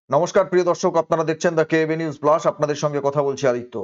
নমস্কার প্রিয় দর্শক, আপনারা দেখছেন দ্য কেএবি নিউজ প্লাস। আপনাদের সঙ্গে কথা বলছি আদিত্য।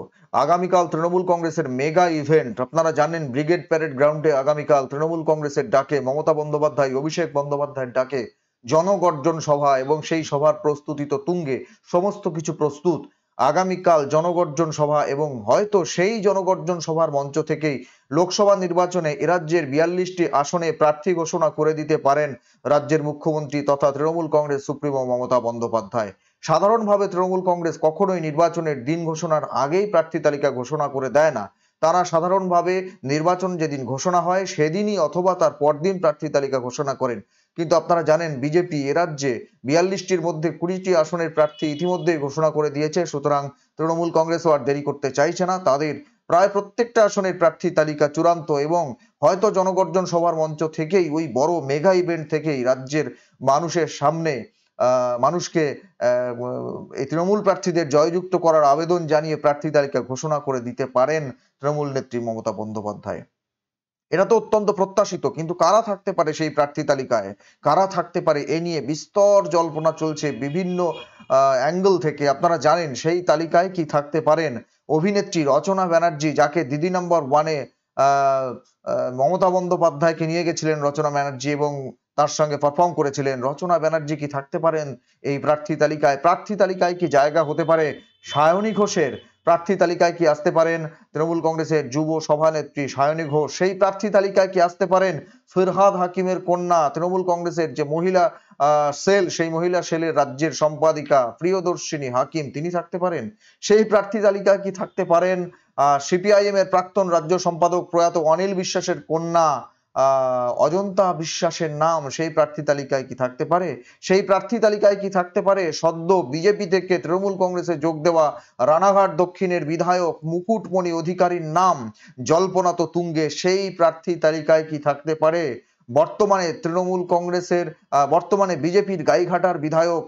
আগামীকাল তৃণমূল কংগ্রেসের মেগা ইভেন্ট। আপনারা জানেন ব্রিগেড প্যারেড গ্রাউন্ডে আগামীকাল তৃণমূল কংগ্রেসের ডাকে, মমতা বন্দ্যোপাধ্যায়, অভিষেক বন্দ্যোপাধ্যায়ের ডাকে জনগর্জন সভা এবং সেই সভার প্রস্তুতি তো তুঙ্গে, সমস্ত কিছু প্রস্তুত। আগামীকাল জনগর্জন সভা এবং হয়তো সেই জনগর্জন সভার মঞ্চ থেকেই লোকসভা নির্বাচনে এরাজ্যের 42টি আসনে প্রার্থী ঘোষণা করে দিতে পারেন রাজ্যের মুখ্যমন্ত্রী তথা তৃণমূল কংগ্রেস সুপ্রিমো মমতা বন্দ্যোপাধ্যায়। সাধারণভাবে তৃণমূল কংগ্রেস কখনোই নির্বাচনের দিন ঘোষণার আগেই প্রার্থী তালিকা ঘোষণা করে দেয় না। তারা সাধারণভাবে নির্বাচন যেদিন ঘোষণা হয় সেদিনই অথবা তার পরদিন প্রার্থী তালিকা ঘোষণা করেন। কিন্তু আপনারা জানেন বিজেপি এ রাজ্যে 42টির মধ্যে 20টি আসনের প্রার্থী ইতিমধ্যেই ঘোষণা করে দিয়েছে। সুতরাং তৃণমূল কংগ্রেসও আর দেরি করতে চাইছে না। তাদের প্রায় প্রত্যেকটা আসনের প্রার্থী তালিকা চূড়ান্ত এবং হয়তো জনগর্জন সভার মঞ্চ থেকেই, ওই বড় মেগা ইভেন্ট থেকেই রাজ্যের মানুষের সামনে মানুষকে এই তৃণমূল প্রার্থীদের জয়যুক্ত করার আবেদন জানিয়ে প্রার্থী তালিকা ঘোষণা করে দিতে পারেন তৃণমূল নেত্রী মমতা বন্দ্যোপাধ্যায়। এটা তো অত্যন্ত প্রত্যাশিত, কিন্তু কারা থাকতে পারে সেই প্রার্থী তালিকায়, কারা থাকতে পারে এ নিয়ে বিস্তর জল্পনা চলছে বিভিন্ন অ্যাঙ্গেল থেকে। আপনারা জানেন সেই তালিকায় কি থাকতে পারেন অভিনেত্রী রচনা ব্যানার্জি, যাকে দিদি নাম্বার ওয়ানে মমতা বন্দ্যোপাধ্যায়কে নিয়ে গেছিলেন রচনা ব্যানার্জি এবং তার সঙ্গে পারফর্ম করেছিলেন। রচনা ব্যানার্জি কি থাকতে পারেন এই প্রার্থী তালিকায়? প্রার্থী তালিকায় কি জায়গা হতে পারে সায়নী ঘোষের? প্রার্থী তালিকায় কি আসতে পারেন তৃণমূল কংগ্রেসের যুব সভানেত্রী সায়নী ঘোষ? সেই প্রার্থী তালিকায় কি আসতে পারেন ফিরহাদ হাকিমের কন্যা, তৃণমূল কংগ্রেসের যে মহিলা সেল, সেই মহিলা সেলের রাজ্যের সম্পাদিকা প্রিয়দর্শিনী হাকিম, তিনি থাকতে পারেন? সেই প্রার্থী তালিকায় কি থাকতে পারেন সিপিআইএম এর প্রাক্তন রাজ্য সম্পাদক প্রয়াত অনিল বিশ্বাসের কন্যা অজন্তা বিশ্বাসের নাম? সেই প্রার্থী তালিকায় কি থাকতে পারে? সেই প্রার্থী তালিকায় কি থাকতে পারে সদ্য বিজেপি থেকে তৃণমূল কংগ্রেসে যোগ দেওয়া রানাঘাট দক্ষিণের বিধায়ক মুকুটমণি অধিকারীর নাম? জল্পনা তো তুঙ্গে। সেই প্রার্থী তালিকায় কি থাকতে পারে বর্তমানে তৃণমূল কংগ্রেসের বর্তমানে বিজেপির গাইঘাটার বিধায়ক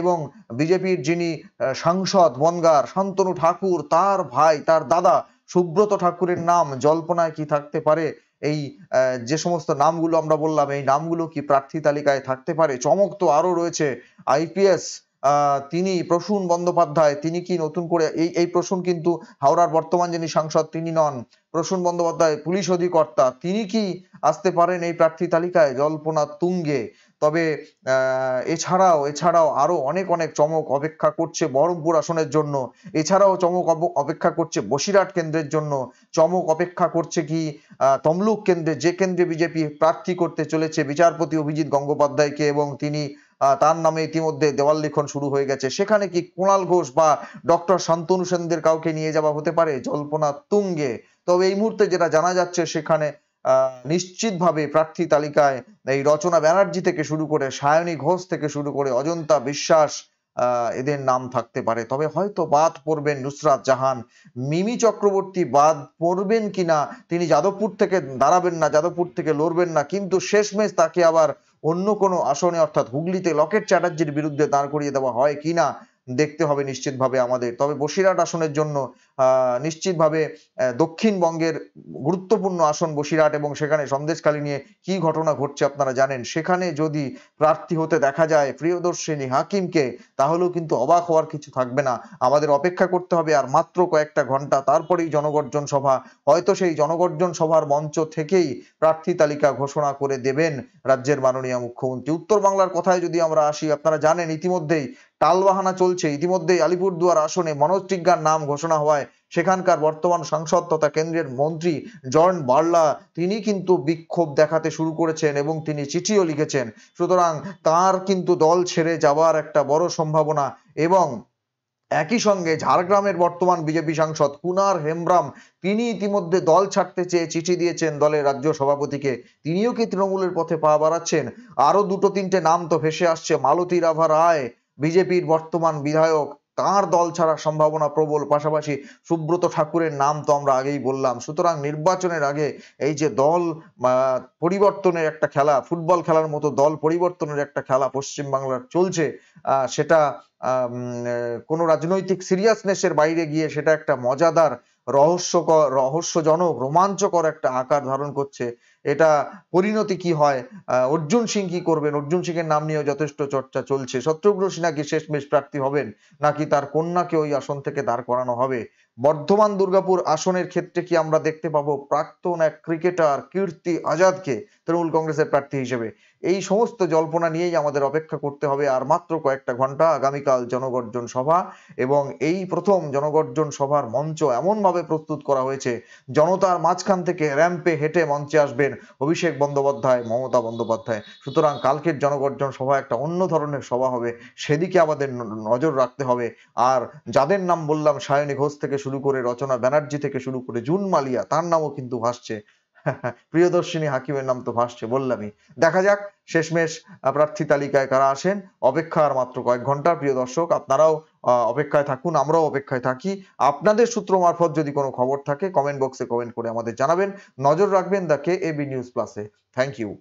এবং বিজেপির যিনি সাংসদ বনগাঁর শান্তনু ঠাকুর, তার ভাই, তার দাদা সুব্রত ঠাকুরের নাম? জল্পনায় কি থাকতে পারে এই যে সমস্ত নামগুলো আমরা বললাম, এই নামগুলো কি প্রার্থী তালিকায় থাকতে পারে? চমক তো আরো রয়েছে। আইপিএস তিনি প্রসূন বন্দ্যোপাধ্যায়, তিনি কি নতুন করে এই প্রসূন কিন্তু হাওড়ার বর্তমান যিনি সাংসদ তিনি নন, প্রসূন বন্দ্যোপাধ্যায় পুলিশ অধিকর্তা, তিনি কি আসতে পারেন এই প্রার্থী তালিকায়? জল্পনা তুঙ্গে। তবে এছাড়াও আরো অনেক অনেক চমক অপেক্ষা করছে বহরমপুর আসনের জন্য। এছাড়াও চমক অপেক্ষা করছে বসিরহাট কেন্দ্রের জন্য। চমক অপেক্ষা করছে কি তমলুক কেন্দ্রে, যে কেন্দ্রে বিজেপি প্রার্থী করতে চলেছে বিচারপতি অভিজিৎ গঙ্গোপাধ্যায়কে এবং তিনি তার নামে ইতিমধ্যে দেওয়াল লিখন শুরু হয়ে গেছে। সেখানে কি কুণাল ঘোষ বা ডক্টর শান্তনু সেনদের কাউকে নিয়ে যাওয়া হতে পারে? জল্পনা তুঙ্গে। তবে এই মুহূর্তে যেটা জানা যাচ্ছে সেখানে নিশ্চিতভাবে প্রার্থী তালিকায় এই রচনা ব্যানার্জি থেকে শুরু করে সায়নী ঘোষ থেকে শুরু করে অজন্তা বিশ্বাস এদের নাম থাকতে পারে। তবে হয়তো বাদ পড়বেন নুসরাত জাহান, মিমি চক্রবর্তী বাদ পড়বেন কিনা, তিনি যাদবপুর থেকে দাঁড়াবেন না, যাদবপুর থেকে লড়বেন না, কিন্তু শেষমেশ তাকে আবার অন্য কোনো আসনে অর্থাৎ হুগলিতে লকেট চ্যাটার্জির বিরুদ্ধে দাঁড় করিয়ে দেওয়া হয় কিনা দেখতে হবে নিশ্চিতভাবে আমাদের। তবে বসিরহাট আসনের জন্য নিশ্চিতভাবে দক্ষিণবঙ্গের গুরুত্বপূর্ণ আসন বসিরহাট এবং সেখানে সন্দেশখালী নিয়ে কি ঘটনা ঘটছে আপনারা জানেন। সেখানে যদি প্রার্থী হতে দেখা যায় প্রিয়দর্শিনী হাকিমকে, তাহলেও কিন্তু অবাক হওয়ার কিছু থাকবে না। আমাদের অপেক্ষা করতে হবে আর মাত্র কয়েকটা ঘন্টা, তারপরেই জনগর্জন সভা। হয়তো সেই জনগর্জন সভার মঞ্চ থেকেই প্রার্থী তালিকা ঘোষণা করে দেবেন রাজ্যের মাননীয় মুখ্যমন্ত্রী। উত্তর বাংলার কথায় যদি আমরা আসি, আপনারা জানেন ইতিমধ্যেই টালবাহানা চলছে। ইতিমধ্যেই আলিপুরদুয়ার আসনে মনোজ টিগ্গার নাম ঘোষণা হওয়ায় সেখানকার বর্তমান সাংসদ তথা কেন্দ্রের মন্ত্রী জন বার্লা, তিনি কিন্তু বিক্ষোভ দেখাতে শুরু করেছেন এবং তিনি চিঠিও লিখেছেন। সুতরাং তার কিন্তু দল ছেড়ে যাওয়ার একটা বড় সম্ভাবনা। এবং একই সঙ্গে ঝাড়গ্রামের বর্তমান বিজেপি সাংসদ কুনার হেমব্রাম, তিনি ইতিমধ্যে দল ছাড়তে চেয়ে চিঠি দিয়েছেন দলের রাজ্য সভাপতিকে। তিনিও কি তৃণমূলের পথে পা বাড়াচ্ছেন? আরো দুটো তিনটে নাম তো ভেসে আসছে। মালতী রাভা রায়, বিজেপির বর্তমান বিধায়ক, তার দল ছাড়ার সম্ভাবনা প্রবল। পাশাপাশি সুব্রত ঠাকুরের নাম তো আমরা আগেই বললাম। সুতরাং নির্বাচনের আগে এই যে দল পরিবর্তনের একটা খেলা, ফুটবল খেলার মতো দল পরিবর্তনের একটা খেলা পশ্চিমবাংলার চলছে, সেটা কোনো রাজনৈতিক সিরিয়াসনেসের বাইরে গিয়ে সেটা একটা মজাদার, রহস্যজনক, রোমাঞ্চকর একটা আকার ধারণ করছে। এটা পরিণতি কি হয়, অর্জুন সিং কি করবেন, অর্জুন সিং এর নাম নিয়েও যথেষ্ট চর্চা চলছে। শত্রুঘ্ন সিনহা কি শেষমেশ প্রার্থী হবেন নাকি তার কন্যাকে ওই আসন থেকে দাঁড় করানো হবে? বর্ধমান দুর্গাপুর আসনের ক্ষেত্রে কি আমরা দেখতে পাবো প্রাক্তন এক ক্রিকেটার কীর্তি আজাদকে তৃণমূল কংগ্রেসের প্রার্থী হিসেবে? এই সমস্ত জল্পনা নিয়েই আমাদের অপেক্ষা করতে হবে আর মাত্র কয়েকটা ঘন্টা। আগামীকাল জনগর্জন সভা, এবং এই প্রথম জনগর্জন সভার মঞ্চ এমন ভাবে প্রস্তুত করা হয়েছে, জনতার মাঝখান থেকে র্যাম্পে হেঁটে মঞ্চে আসবেন অভিষেক বন্দ্যোপাধ্যায়, মমতা বন্দ্যোপাধ্যায়। সুতরাং কালকের জনগর্জন সভা একটা অন্য ধরনের সভা হবে, সেদিকে আমাদের নজর রাখতে হবে। আর যাদের নাম বললাম, সায়নী ঘোষ থেকে শুরু করে রচনা ব্যানার্জি থেকে শুরু করে জুন মালিয়া, তার নামও কিন্তু ভাসছে। প্রিয়দর্শিনী হাকিমের নাম তো ভাসছে বললামই। দেখা যাক শেষমেশ প্রার্থী তালিকায় কারা আসেন। অপেক্ষা আর মাত্র কয়েক ঘন্টা। প্রিয় দর্শক, আপনারাও অপেক্ষায় থাকুন, আমরাও অপেক্ষায় থাকি। আপনাদের সূত্র মারফত যদি কোনো খবর থাকে কমেন্ট বক্সে কমেন্ট করে আমাদের জানাবেন। নজর রাখবেন the K AB news plus. Thank you.